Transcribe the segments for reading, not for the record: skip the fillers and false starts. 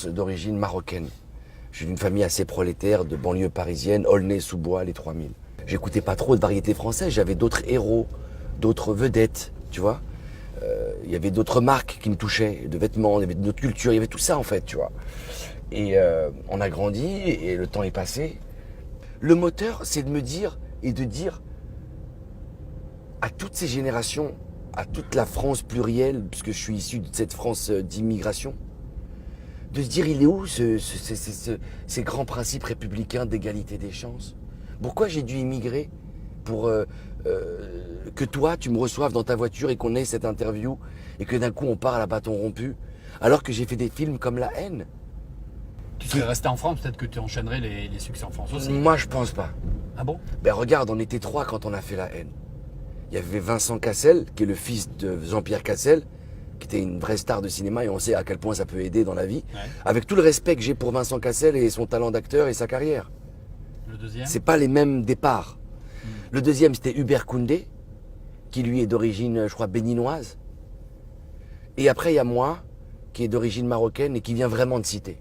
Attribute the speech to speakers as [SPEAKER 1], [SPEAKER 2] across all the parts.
[SPEAKER 1] d'origine marocaine. Je suis d'une famille assez prolétaire, de banlieue parisienne, Aulnay-sous-Bois, les 3000. J'écoutais pas trop de variétés françaises, j'avais d'autres héros, d'autres vedettes, tu vois. Il y avait d'autres marques qui me touchaient, de vêtements, il y avait d'autres cultures, il y avait tout ça en fait, tu vois. Et on a grandi et le temps est passé. Le moteur, c'est de me dire et de dire à toutes ces générations, à toute la France plurielle, puisque je suis issu de cette France d'immigration, de se dire il est où ces grands principes républicains d'égalité des chances? Pourquoi j'ai dû immigrer pour que toi tu me reçoives dans ta voiture et qu'on ait cette interview et que d'un coup on parle à bâton rompu alors que j'ai fait des films comme La Haine?
[SPEAKER 2] Tu serais resté en France, peut-être que tu enchaînerais les succès en France aussi.
[SPEAKER 1] Moi je pense pas.
[SPEAKER 2] Ah bon?
[SPEAKER 1] Ben regarde, on était 3 quand on a fait La Haine. Il y avait Vincent Cassel, qui est le fils de Jean-Pierre Cassel, qui était une vraie star de cinéma, et on sait à quel point ça peut aider dans la vie.
[SPEAKER 2] Ouais.
[SPEAKER 1] Avec tout le respect que j'ai pour Vincent Cassel et son talent d'acteur et sa carrière.
[SPEAKER 2] Le deuxième?
[SPEAKER 1] C'est pas les mêmes départs. Le deuxième, c'était Hubert Koundé, qui lui est d'origine, je crois, béninoise. Et après, il y a moi, qui est d'origine marocaine et qui vient vraiment de citer.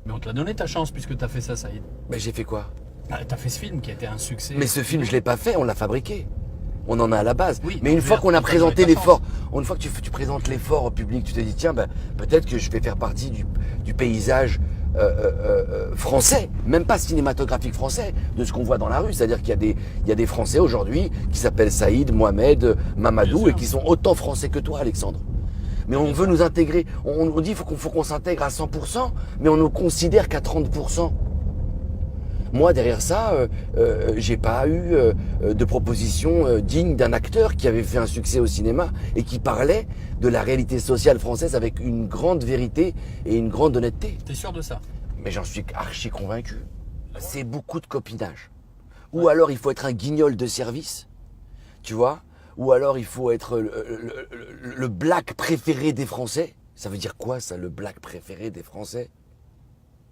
[SPEAKER 2] Mais on te l'a donné ta chance puisque tu as fait ça, Saïd.
[SPEAKER 1] Ben j'ai fait quoi?
[SPEAKER 2] Tu as fait ce film qui a été un succès.
[SPEAKER 1] Mais ce film, je l'ai pas fait, on l'a fabriqué. On en a à la base.
[SPEAKER 2] Oui,
[SPEAKER 1] mais une fois qu'on a présenté
[SPEAKER 2] ta chance.
[SPEAKER 1] l'effort, une fois que tu présentes l'effort au public, tu te dis tiens, ben, peut-être que je vais faire partie du paysage français, même pas cinématographique français, de ce qu'on voit dans la rue. C'est-à-dire qu'il y a des Français aujourd'hui qui s'appellent Saïd, Mohamed, Mamadou et qui sont autant français que toi, Alexandre. Mais on veut nous intégrer. On dit qu'il faut qu'on s'intègre à 100%, mais on ne considère qu'à 30%. Moi, derrière ça, j'ai pas eu de proposition digne d'un acteur qui avait fait un succès au cinéma et qui parlait de la réalité sociale française avec une grande vérité et une grande honnêteté.
[SPEAKER 2] T'es sûr de ça?
[SPEAKER 1] Mais j'en suis archi convaincu. C'est beaucoup de copinage. Ou alors il faut être un guignol de service, tu vois. Ou alors il faut être le black préféré des Français. Ça veut dire quoi ça, le black préféré des Français?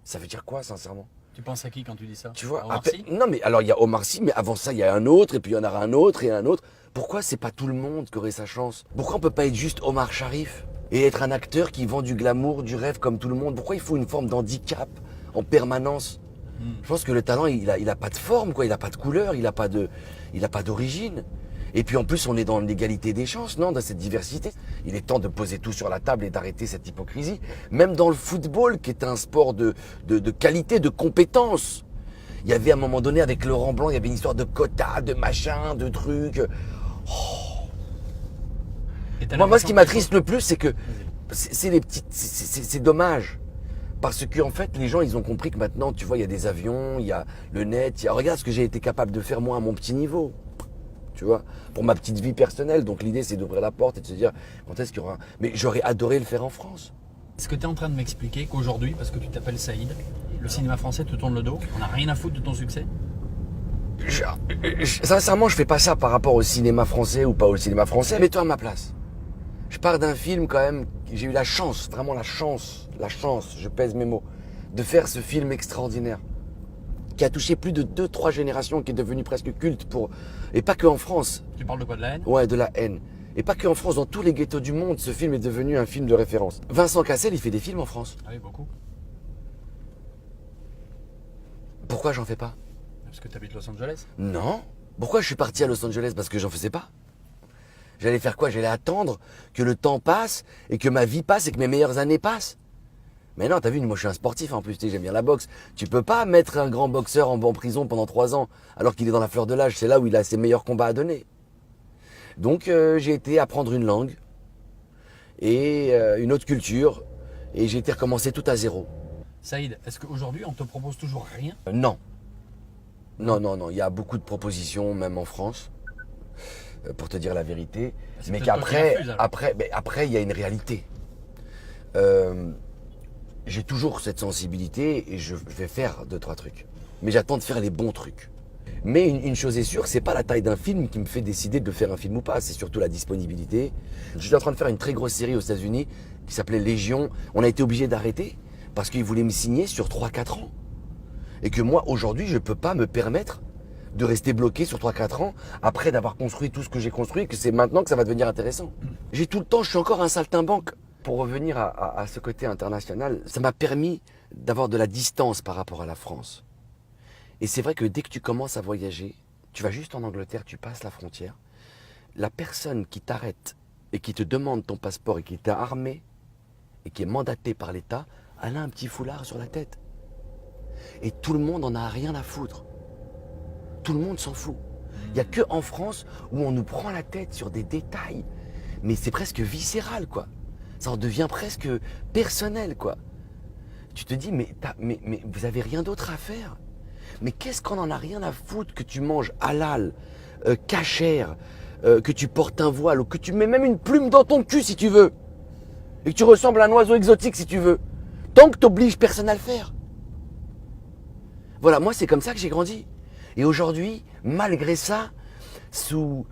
[SPEAKER 1] Ça veut dire quoi, sincèrement?
[SPEAKER 2] Tu penses à qui quand tu dis ça?
[SPEAKER 1] Tu vois,
[SPEAKER 2] Omar Sy?
[SPEAKER 1] non mais alors il y a Omar Sy, mais avant ça il y a un autre, et puis il y en aura un autre et un autre. Pourquoi c'est pas tout le monde qui aurait sa chance? Pourquoi on peut pas être juste Omar Sharif et être un acteur qui vend du glamour, du rêve comme tout le monde? Pourquoi il faut une forme d'handicap en permanence? Je pense que le talent il a pas de forme, quoi, il a pas de couleur, il a pas d'origine. Et puis en plus on est dans l'égalité des chances, non, dans cette diversité. Il est temps de poser tout sur la table et d'arrêter cette hypocrisie. Même dans le football, qui est un sport de qualité, de compétence. Il y avait à un moment donné avec Laurent Blanc, il y avait une histoire de quotas, de machin, de trucs. Moi ce qui m'attriste le plus, c'est que c'est les petites, c'est dommage. Parce que en fait, les gens, ils ont compris que maintenant, tu vois, il y a des avions, il y a le net, regarde ce que j'ai été capable de faire moi à mon petit niveau. Tu vois, pour ma petite vie personnelle. Donc l'idée, c'est d'ouvrir la porte et de se dire, quand est-ce qu'il y aura... Mais j'aurais adoré le faire en France.
[SPEAKER 2] Est-ce que tu es en train de m'expliquer qu'aujourd'hui, parce que tu t'appelles Saïd, le cinéma français te tourne le dos? On n'a rien à foutre de ton succès?
[SPEAKER 1] Sincèrement, je fais pas ça par rapport au cinéma français ou pas au cinéma français. Mets-toi à ma place. Je pars d'un film quand même, j'ai eu la chance, vraiment la chance, je pèse mes mots, de faire ce film extraordinaire, qui a touché plus de 2-3 générations, qui est devenu presque culte pour... Et pas que en France.
[SPEAKER 2] Tu parles de quoi, de La Haine?
[SPEAKER 1] Ouais, de La Haine. Et pas que en France, dans tous les ghettos du monde, ce film est devenu un film de référence. Vincent Cassel, il fait des films en France.
[SPEAKER 2] Ah oui, beaucoup.
[SPEAKER 1] Pourquoi j'en fais pas?
[SPEAKER 2] Parce que tu habites Los Angeles?
[SPEAKER 1] Non. Pourquoi je suis parti à Los Angeles? Parce que j'en faisais pas. J'allais faire quoi? J'allais attendre que le temps passe et que ma vie passe et que mes meilleures années passent. Mais non, t'as vu, moi je suis un sportif en plus, j'aime bien la boxe. Tu peux pas mettre un grand boxeur en prison pendant 3 ans alors qu'il est dans la fleur de l'âge. C'est là où il a ses meilleurs combats à donner. Donc j'ai été apprendre une langue et une autre culture et j'ai été recommencer tout à zéro.
[SPEAKER 2] Saïd, est-ce qu'aujourd'hui on te propose toujours rien?
[SPEAKER 1] Non. Non, il y a beaucoup de propositions, même en France, pour te dire la vérité.
[SPEAKER 2] C'est
[SPEAKER 1] Mais
[SPEAKER 2] peut-être toi qui refuses, alors.
[SPEAKER 1] après, il y a une réalité. J'ai toujours cette sensibilité et je vais faire 2-3 trucs. Mais j'attends de faire les bons trucs. Mais une chose est sûre, c'est pas la taille d'un film qui me fait décider de faire un film ou pas, c'est surtout la disponibilité. Je suis en train de faire une très grosse série aux États-Unis qui s'appelait Légion. On a été obligé d'arrêter parce qu'ils voulaient me signer sur 3-4 ans. Et que moi, aujourd'hui, je ne peux pas me permettre de rester bloqué sur 3-4 ans après d'avoir construit tout ce que j'ai construit et que c'est maintenant que ça va devenir intéressant. J'ai tout le temps, je suis encore un saltimbanque. pour revenir à ce côté international, ça m'a permis d'avoir de la distance par rapport à la France. Et c'est vrai que dès que tu commences à voyager, tu vas juste en Angleterre, tu passes la frontière, la personne qui t'arrête et qui te demande ton passeport et qui t'a armé et qui est mandatée par l'État, elle a un petit foulard sur la tête. Et tout le monde en a rien à foutre. Tout le monde s'en fout. Il n'y a que en France où on nous prend la tête sur des détails. Mais c'est presque viscéral, quoi. Ça en devient presque personnel, quoi. Tu te dis, mais vous avez rien d'autre à faire. Mais qu'est-ce qu'on en a rien à foutre que tu manges halal, cachère, que tu portes un voile ou que tu mets même une plume dans ton cul si tu veux. Et que tu ressembles à un oiseau exotique si tu veux. Tant que tu n'obliges personne à le faire. Voilà, moi c'est comme ça que j'ai grandi. Et aujourd'hui, malgré ça, sous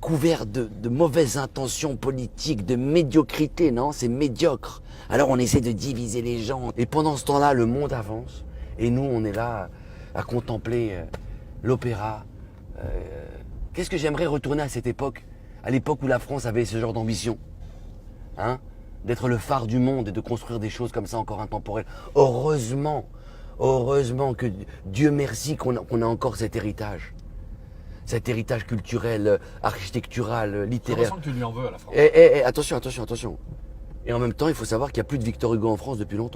[SPEAKER 1] couvert de mauvaises intentions politiques, de médiocrité, non, c'est médiocre. Alors on essaie de diviser les gens. Et pendant ce temps-là, le monde avance. Et nous, on est là à contempler l'opéra. Qu'est-ce que j'aimerais retourner à cette époque? À l'époque où la France avait ce genre d'ambition. Hein? D'être le phare du monde et de construire des choses comme ça encore intemporelles. Heureusement que Dieu merci qu'on a encore cet héritage. Cet héritage culturel, architectural, littéraire.
[SPEAKER 2] Je ressens que tu lui en veux à la France.
[SPEAKER 1] Attention. Et en même temps, il faut savoir qu'il n'y a plus de Victor Hugo en France depuis longtemps.